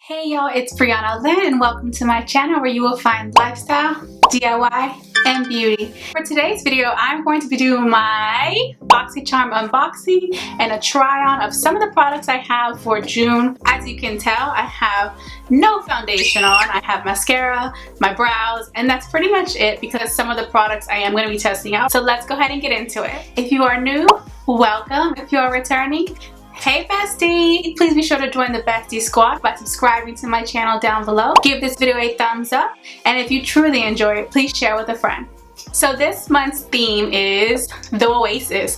Hey y'all, it's Brianalynn and welcome to my channel where you will find lifestyle, DIY, and beauty. For today's video, I'm going to be doing my BoxyCharm unboxing and a try on of some of the products I have for June. As you can tell, I have no foundation on. I have mascara, my brows, and that's pretty much it because some of the products I am going to be testing out. So let's go ahead and get into it. If you are new, welcome. If you are returning, hey bestie! Please be sure to join the bestie squad by subscribing to my channel down below. Give this video a thumbs up, and if you truly enjoy it, please share with a friend. So this month's theme is the Oasis.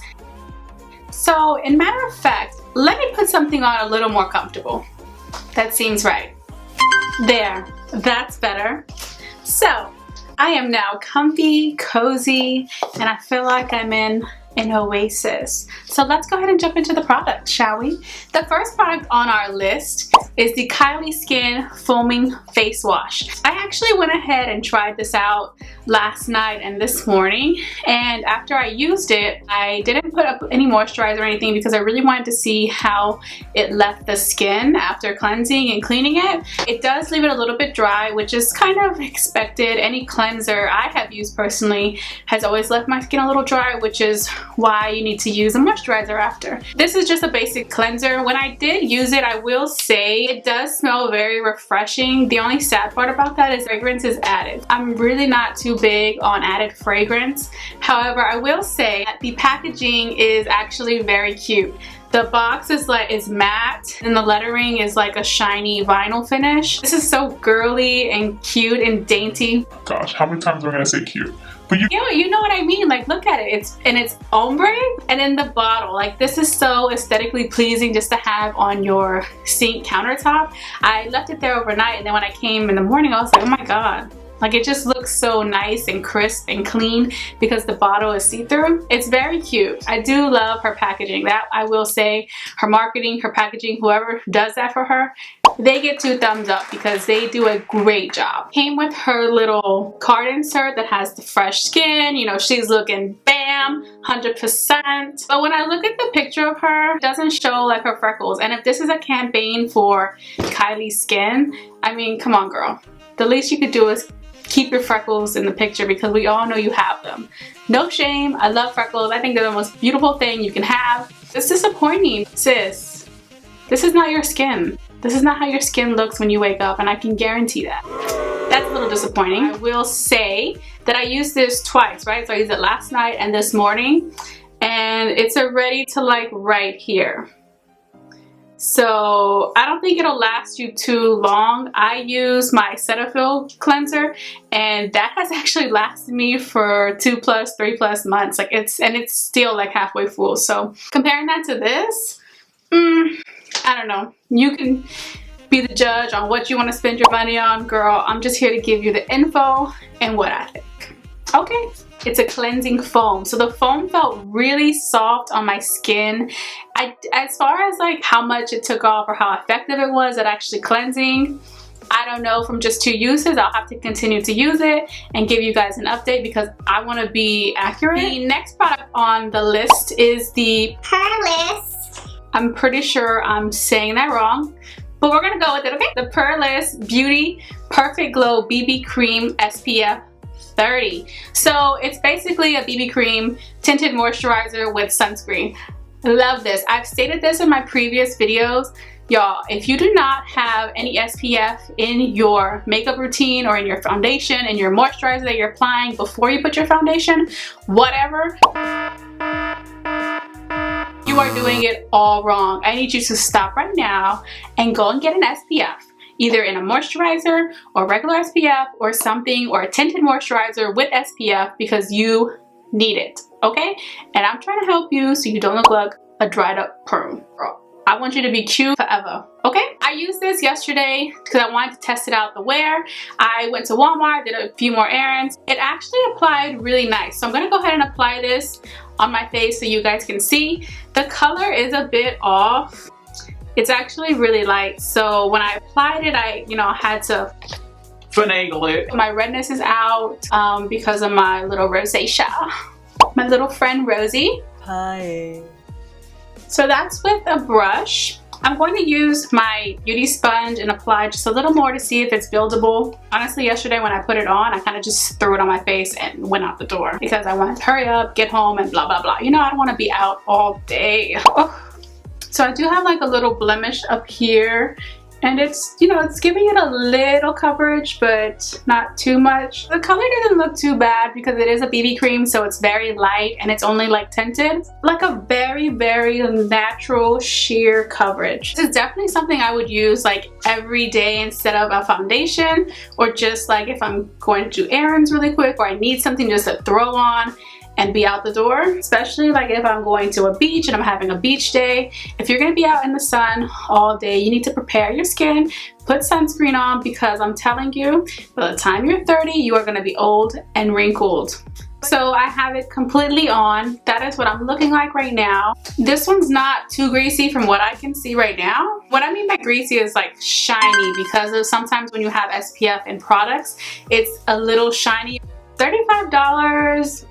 So in matter of fact, let me put something on a little more comfortable. That seems right. There, that's better. So I am now comfy, cozy, and I feel like I'm in an oasis. So let's go ahead and jump into the product, shall we? The first product on our list is the Kylie Skin Foaming Face Wash. I actually went ahead and tried this out last night and this morning, and after I used it, I didn't put up any moisturizer or anything because I really wanted to see how it left the skin after cleansing and cleaning it. It does leave it a little bit dry, which is kind of expected. Any cleanser I have used personally has always left my skin a little dry, which is why you need to use a moisturizer after. This is just a basic cleanser. When I did use it, I will say it does smell very refreshing. The only sad part about that is fragrance is added. I'm really not too big on added fragrance. However, I will say that the packaging is actually very cute. The box is matte and the lettering is like a shiny vinyl finish. This is so girly and cute and dainty. Gosh, how many times am I gonna say cute? But you know what I mean? Like, look at it. It's ombre, and in the bottle, like, this is so aesthetically pleasing just to have on your sink countertop. I left it there overnight, and then when I came in the morning, I was like, oh my god. Like, it just looks so nice and crisp and clean because the bottle is see-through. It's very cute. I do love her packaging. That I will say, her marketing, her packaging, whoever does that for her, they get 2 thumbs up because they do a great job. Came with her little card insert that has the fresh skin. You know, she's looking bam, 100%. But when I look at the picture of her, it doesn't show like her freckles. And if this is a campaign for Kylie's skin, I mean, come on, girl. The least you could do is keep your freckles in the picture because we all know you have them. No shame. I love freckles. I think they're the most beautiful thing you can have. It's disappointing, sis. This is not your skin. This is not how your skin looks when you wake up, and I can guarantee that. That's a little disappointing. I will say that I used this twice, right? So I used it last night and this morning, and it's already to like right here. So I don't think it'll last you too long. I use my Cetaphil cleanser, and that has actually lasted me for 2+, 3+ months. Like, it's still like halfway full. So comparing that to this, I don't know. You can be the judge on what you want to spend your money on, girl. I'm just here to give you the info and what I think. Okay. It's a cleansing foam. So the foam felt really soft on my skin. As far as like how much it took off or how effective it was at actually cleansing, I don't know. From just 2 uses, I'll have to continue to use it and give you guys an update because I want to be accurate. The next product on the list is the Purlisse. I'm pretty sure I'm saying that wrong, but we're gonna go with it, okay? The Purlisse Beauty Perfect Glow BB Cream SPF 30. So it's basically a BB cream tinted moisturizer with sunscreen. Love this. I've stated this in my previous videos. Y'all, if you do not have any SPF in your makeup routine or in your foundation and your moisturizer that you're applying before you put your foundation, whatever, you are doing it all wrong. I need you to stop right now and go and get an SPF. Either in a moisturizer or regular SPF or something, or a tinted moisturizer with SPF because you need it, okay? And I'm trying to help you so you don't look like a dried up perm. Girl, I want you to be cute forever, okay? I used this yesterday because I wanted to test it out the wear. I went to Walmart, did a few more errands. It actually applied really nice. So I'm gonna go ahead and apply this on my face so you guys can see. The color is a bit off. It's actually really light, so when I applied it, I had to finagle it. My redness is out because of my little rosacea. My little friend Rosie. Hi. So that's with a brush. I'm going to use my beauty sponge and apply just a little more to see if it's buildable. Honestly, yesterday when I put it on, I kind of just threw it on my face and went out the door because I wanted to hurry up, get home, and blah, blah, blah. You know, I don't want to be out all day. Oh. So I do have like a little blemish up here. And it's, you know, it's giving it a little coverage, but not too much. The color doesn't look too bad because it is a BB cream, so it's very light and it's only like tinted. Like a very, very natural sheer coverage. This is definitely something I would use like every day instead of a foundation, or just like if I'm going to do errands really quick or I need something just to throw on and be out the door, especially like if I'm going to a beach and I'm having a beach day. If you're gonna be out in the sun all day, you need to prepare your skin, put sunscreen on, because I'm telling you, by the time you're 30, you are gonna be old and wrinkled. So I have it completely on. That is what I'm looking like right now. This one's not too greasy from what I can see right now. What I mean by greasy is like shiny, because of sometimes when you have SPF in products, it's a little shiny. $35,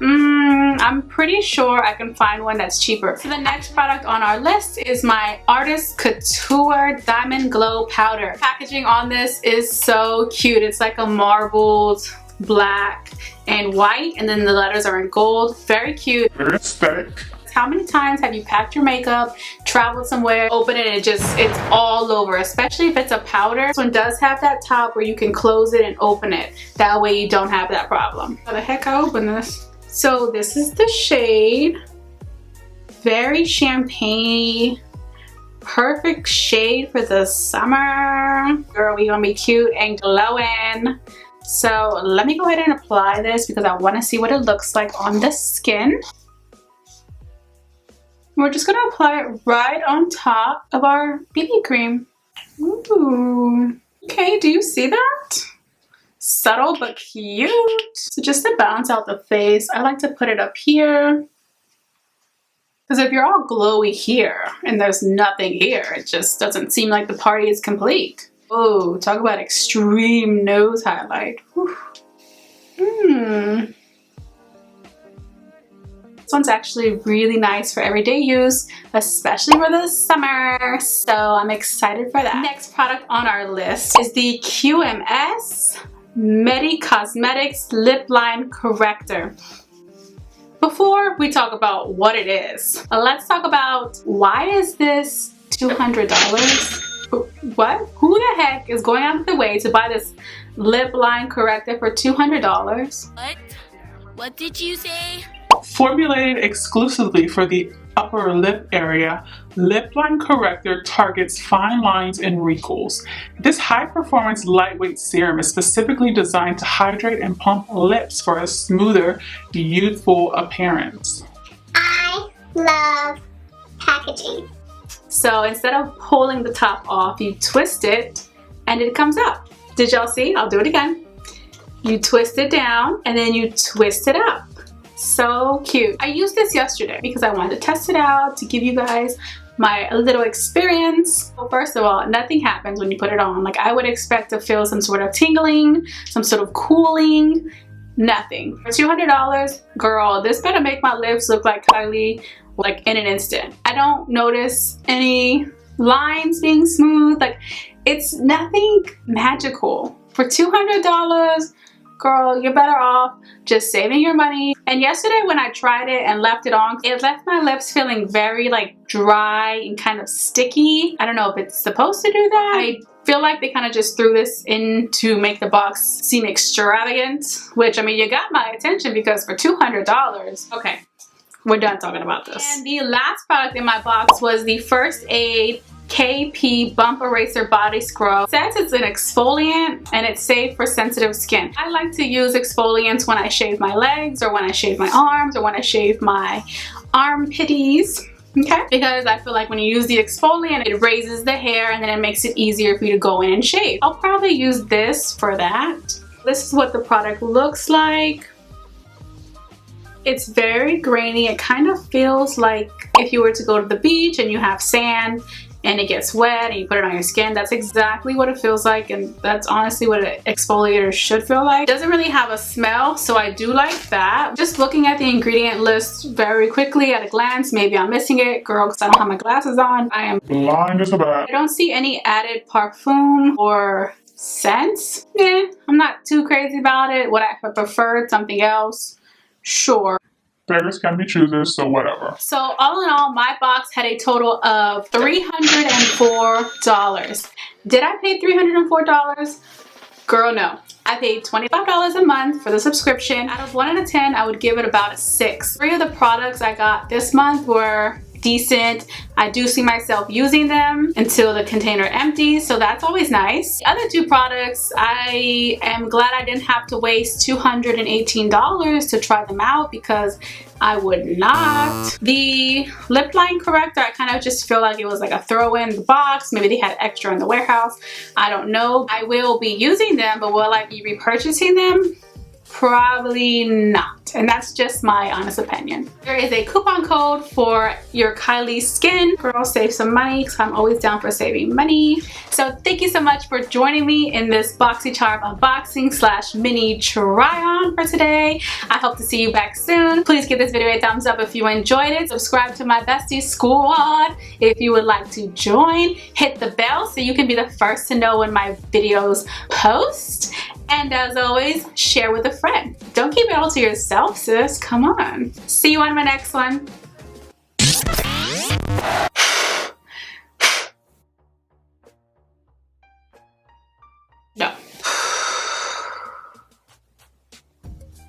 I'm pretty sure I can find one that's cheaper. So the next product on our list is my Artist Couture Diamond Glow Powder. Packaging on this is so cute. It's like a marbled black and white, and then the letters are in gold. Very cute. Very aesthetic. How many times have you packed your makeup, traveled somewhere, open it, and it's all over, especially if it's a powder. This one does have that top where you can close it and open it. That way you don't have that problem. How the heck I open this? So this is the shade. Very champagne-y. Perfect shade for the summer. Girl, we gonna be cute and glowing. So let me go ahead and apply this because I wanna see what it looks like on the skin. We're just gonna apply it right on top of our BB cream. Ooh. Okay, do you see that? Subtle but cute. So just to balance out the face, I like to put it up here. Because if you're all glowy here and there's nothing here, it just doesn't seem like the party is complete. Oh, talk about extreme nose highlight. This one's actually really nice for everyday use, especially for the summer. So I'm excited for that. Next product on our list is the QMS Medicosmetics Lip Line Corrector. Before we talk about what it is, let's talk about why is this $200? What? Who the heck is going out of the way to buy this lip line corrector for $200? What did you say? Formulated exclusively for the upper lip area, Lip Line Corrector targets fine lines and wrinkles. This high-performance lightweight serum is specifically designed to hydrate and plump lips for a smoother, youthful appearance. I love packaging. So instead of pulling the top off, you twist it and it comes up. Did y'all see? I'll do it again. You twist it down and then you twist it up. So cute. I used this yesterday because I wanted to test it out to give you guys my little experience. Well, first of all, nothing happens when you put it on. Like I would expect to feel some sort of tingling, some sort of cooling. Nothing. For $200, girl, this better make my lips look like Kylie like in an instant. I don't notice any lines being smooth. Like it's nothing magical. For $200, girl, you're better off just saving your money. And yesterday when I tried it and left it on, it left my lips feeling very like dry and kind of sticky. I don't know if it's supposed to do that. I feel like they kind of just threw this in to make the box seem extravagant, which I mean, you got my attention because for $200, okay, we're done talking about this. And the last product in my box was the First Aid KP Bump Eraser Body Scrub. It says it's an exfoliant and it's safe for sensitive skin. I like to use exfoliants when I shave my legs or when I shave my arms or when I shave my armpitties. Okay, because I feel like when you use the exfoliant, it raises the hair and then it makes it easier for you to go in and shave. I'll probably use this for that. This is what the product looks like. It's very grainy. It kind of feels like if you were to go to the beach and you have sand and it gets wet and you put it on your skin. That's exactly what it feels like, and that's honestly what an exfoliator should feel like. It doesn't really have a smell, so I do like that. Just looking at the ingredient list very quickly at a glance, maybe I'm missing it, girl, because I don't have my glasses on. I am blind as a bat. I don't see any added parfum or scents. I'm not too crazy about it. Would I have preferred something else? Sure. Beggars can be choosers, so whatever. So all in all, my box had a total of $304. Did I pay $304? Girl, no. I paid $25 a month for the subscription. Out of 1 out of 10, I would give it about a 6. 3 of the products I got this month were decent. I do see myself using them until the container empties, so that's always nice. The other 2 products, I am glad I didn't have to waste $218 to try them out, because I would not. The lip line corrector, I kind of just feel like it was like a throw in the box. Maybe they had extra in the warehouse. I don't know. I will be using them, but will I be repurchasing them? Probably not, and that's just my honest opinion. There is a coupon code for your Kylie skin. Girl, save some money, because I'm always down for saving money. So thank you so much for joining me in this BoxyCharm unboxing / mini try on for today. I hope to see you back soon. Please give this video a thumbs up if you enjoyed it. Subscribe to my bestie squad if you would like to join. Hit the bell so you can be the first to know when my videos post. And as always, share with a friend. Don't keep it all to yourself, sis. Come on. See you on my next one.